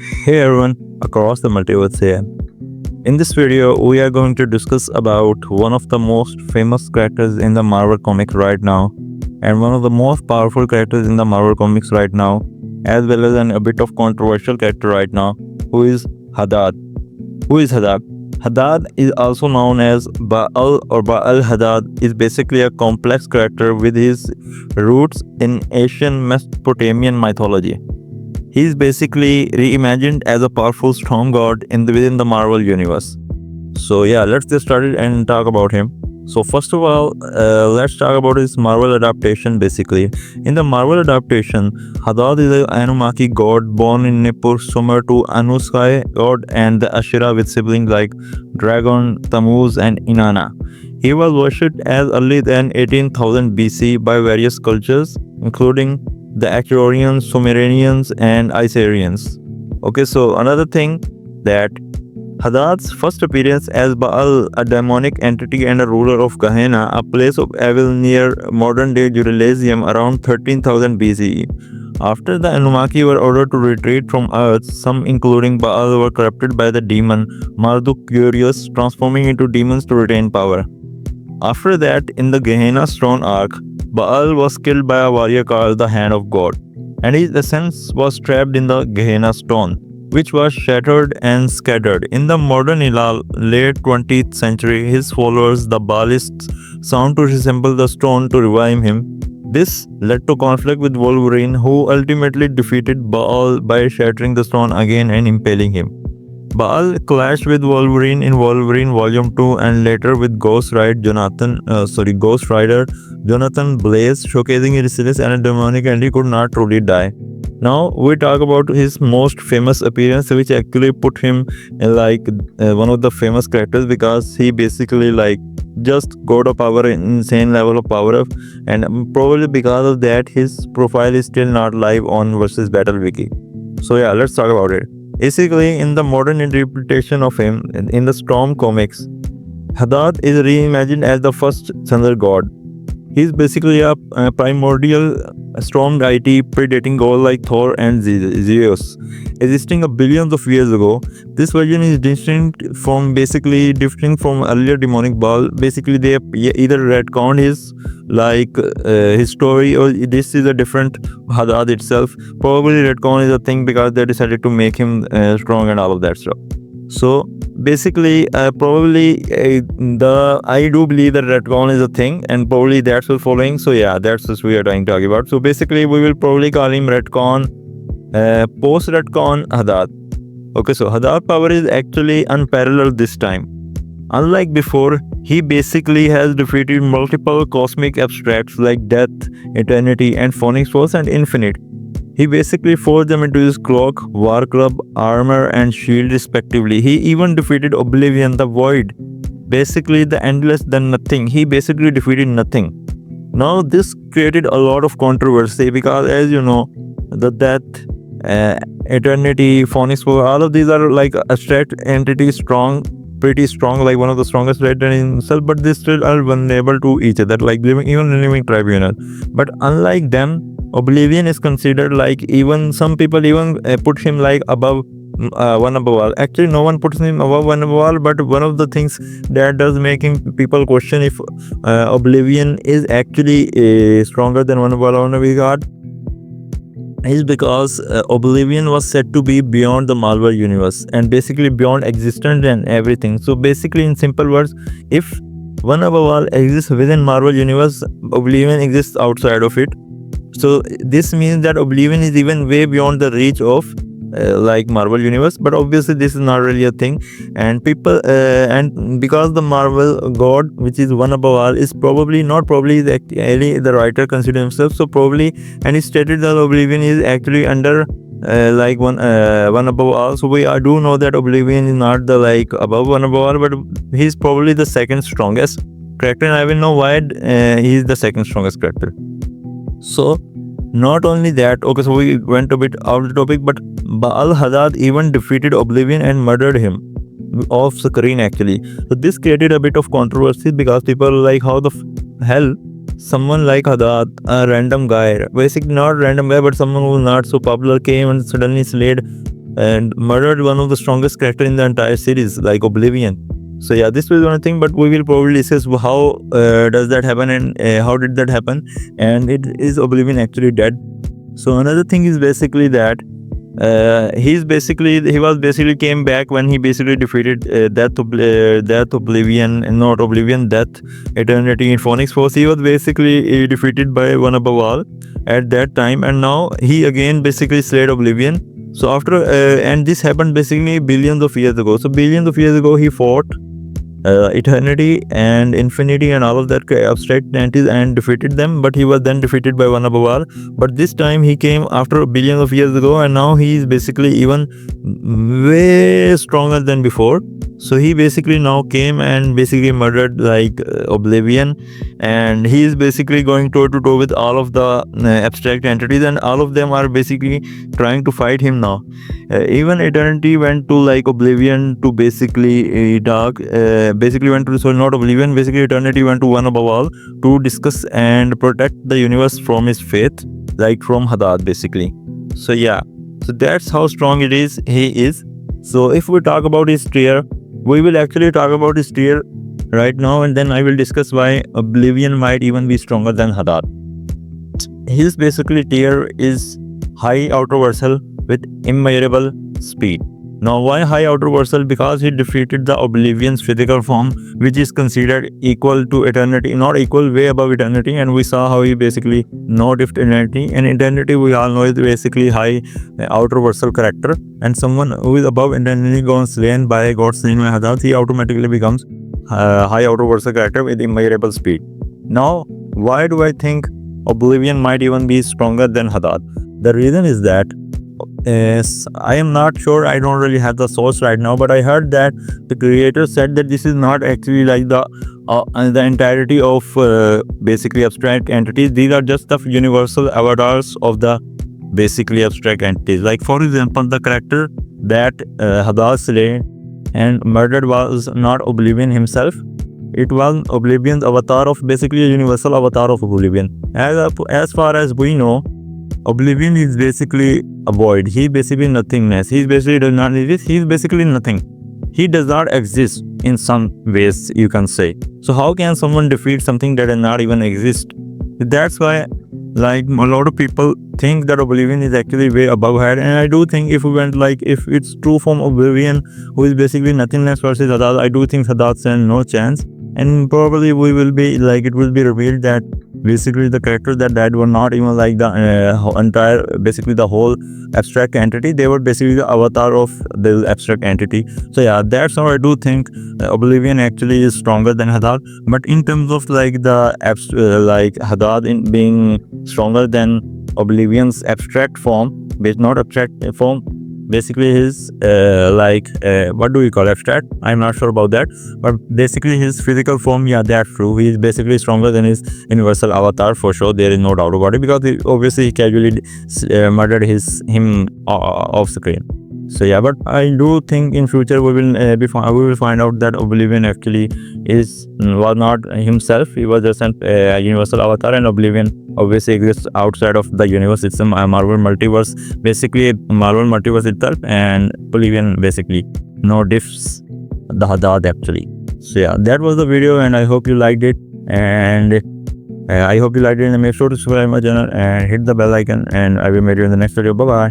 Hey everyone, across the multiverse here. In this video, we are going to discuss about one of the most famous characters in the Marvel comics right now, and one of the most powerful characters in the Marvel comics right now, as well as a bit of controversial character right now, who is Hadad. Who is Hadad? Hadad is also known as Baal or Baal Hadad, is basically a complex character with his roots in Asian Mesopotamian mythology. He is basically reimagined as a powerful storm god within the Marvel universe. So yeah, let's get started and talk about him. So first of all, let's talk about his Marvel adaptation basically. In the Marvel adaptation, Hadad is an Annunaki god born in Nippur, similar to Annunaki god and the Ashira with siblings like Dragon, Tammuz and Inanna. He was worshipped as early than 18,000 BC by various cultures, including the Acrorians, Sumerians, and Isarians. Okay, so another thing that Hadad's first appearance as Baal, a demonic entity and a ruler of Gehenna, a place of evil near modern-day Jerusalem around 13,000 BCE. After the Anunnaki were ordered to retreat from Earth, some including Baal were corrupted by the demon Marduk, transforming into demons to retain power. After that, in the Gehenna Stone arc, Baal was killed by a warrior called the Hand of God, and his essence was trapped in the Gehenna Stone, which was shattered and scattered. In the modern era, late 20th century, his followers, the Baalists, sought to resemble the stone to revive him. This led to conflict with Wolverine, who ultimately defeated Baal by shattering the stone again and impaling him. Baal clashed with Wolverine in Wolverine Volume 2 and later with Ghost Rider Jonathan Blaze, showcasing his resilience and a demonic entity could not truly die. Now we talk about his most famous appearance, which actually put him one of the famous characters, because he basically just got a power, insane level of power, and probably because of that his profile is still not live on versus Battle Wiki. So yeah, let's talk about it. Basically, in the modern interpretation of him, in the Storm comics, Hadad is reimagined as the first thunder god. He is basically a primordial storm deity predating gods like Thor and Zeus, existing billions of years ago. This version is distinct from earlier demonic Baal. Basically, they either retconned his story, or this is a different Hadad itself. Probably retcon is a thing because they decided to make him strong and all of that stuff. So basically, I do believe that retcon is a thing, and probably that's what's following. So yeah, that's what we are trying to talk about. So basically, we will probably call him retcon, post retcon Hadad. Okay, so Hadad power is actually unparalleled this time. Unlike before, he basically has defeated multiple cosmic abstracts like Death, Eternity, and Phoenix Force and Infinite. He basically forced them into his cloak, war club, armor, and shield respectively. He even defeated Oblivion, the Void, basically the endless, the nothing. He basically defeated nothing. Now this created a lot of controversy because, as you know, the Death, Eternity, Phoenix Force, all of these are like abstract entities, pretty strong, like one of the strongest in himself, but they still are vulnerable to each other, like living tribunal. But unlike them, Oblivion is considered some people put him above one above all. Actually, no one puts him above one above all, but one of the things that does make people question if Oblivion is actually stronger than one above all regard is because Oblivion was said to be beyond the Marvel universe and basically beyond existence and everything. So basically, in simple words, if one above all exists within Marvel universe, Oblivion exists outside of it. So this means that Oblivion is even way beyond the reach of Marvel universe, but obviously this is not really a thing, and people and because the Marvel god, which is one above all, is is actually the writer consider himself, so probably, and he stated that Oblivion is actually under one above all. So we do know that Oblivion is not the above one above all, but he's probably the second strongest character, and I will know why he's the second strongest character. So not only that, okay, so we went a bit out of the topic, but Baal Hadad even defeated Oblivion and murdered him off screen actually. So this created a bit of controversy because people were like, how the hell someone like Hadad, a random guy, basically not random guy, but someone who was not so popular, came and suddenly slayed and murdered one of the strongest character in the entire series, like Oblivion. So yeah, this was one thing, but we will probably discuss how does that happen and how did that happen, and is Oblivion actually dead? So another thing is basically that he was basically came back when he basically defeated Death Oblivion, not Oblivion, Death, Eternity in Phoenix Force. He was basically defeated by one of Baal at that time, and now he again basically slayed Oblivion. So after and this happened basically billions of years ago. So billions of years ago he fought eternity and infinity and all of that abstract entities and defeated them, but he was then defeated by one Baal. But this time he came after billions of years ago, and now he is basically even way stronger than before. So he basically now came and basically murdered like Oblivion, and he is basically going toe to toe with all of the abstract entities, and all of them are basically trying to fight him now. Even Eternity went to like Oblivion to basically basically went to, sorry, not Oblivion, basically Eternity went to one above all to discuss and protect the universe from his faith, like from Hadad basically. So yeah, so that's how strong he is. So if we talk about his tier, we will actually talk about his tier right now, and then I will discuss why Oblivion might even be stronger than Hadad. His basically tier is High-Outversal with immeasurable speed. Now why High-Outversal? Because he defeated the Oblivion's physical form, which is considered equal to Eternity, not equal, way above Eternity, and we saw how he basically not if Eternity, and Eternity we all know is basically High-Outversal character, and someone who is above Eternity gone slain by Hadad, he automatically becomes High-Outversal character with immeasurable speed. Now why do I think Oblivion might even be stronger than Hadad? The reason is that I am not sure, I don't really have the source right now, but I heard that the creator said that this is not actually like the entirety of basically abstract entities. These are just the universal avatars of the basically abstract entities. Like for example, the character that Hadad slayed and murdered was not Oblivion himself. It was Oblivion's avatar of basically a universal avatar of Oblivion. As far as we know, Oblivion is basically a void. He basically nothingness. He basically does not exist. He is basically nothing. He does not exist in some ways, you can say. So how can someone defeat something that does not even exist? That's why like a lot of people think that Oblivion is actually way above Hadad, and I do think if we went like, if it's true from Oblivion, who is basically nothingness versus Hadad, I do think Hadad stands no chance. And probably we will be like, it will be revealed that basically the characters that died were not even like the entire, basically the whole abstract entity. They were basically the avatar of the abstract entity. So yeah, that's how I do think Oblivion actually is stronger than Hadad. But in terms of like the like Hadad in being stronger than Oblivion's abstract form, not abstract form, basically his what do we call abstract? I'm not sure about that, but basically his physical form, yeah, that's true. He is basically stronger than his universal avatar for sure. There is no doubt about it, because obviously he casually murdered him off screen. So yeah, but I do think in future we will find out that Oblivion actually was not himself. He was just a universal avatar, and Oblivion obviously exists outside of the universe. It's a Marvel multiverse, basically Marvel multiverse itself, and Oblivion basically no diffs the Hadad actually. So yeah, that was the video, and I hope you liked it, and and make sure to subscribe my channel and hit the bell icon, and I will meet you in the next video. Bye bye.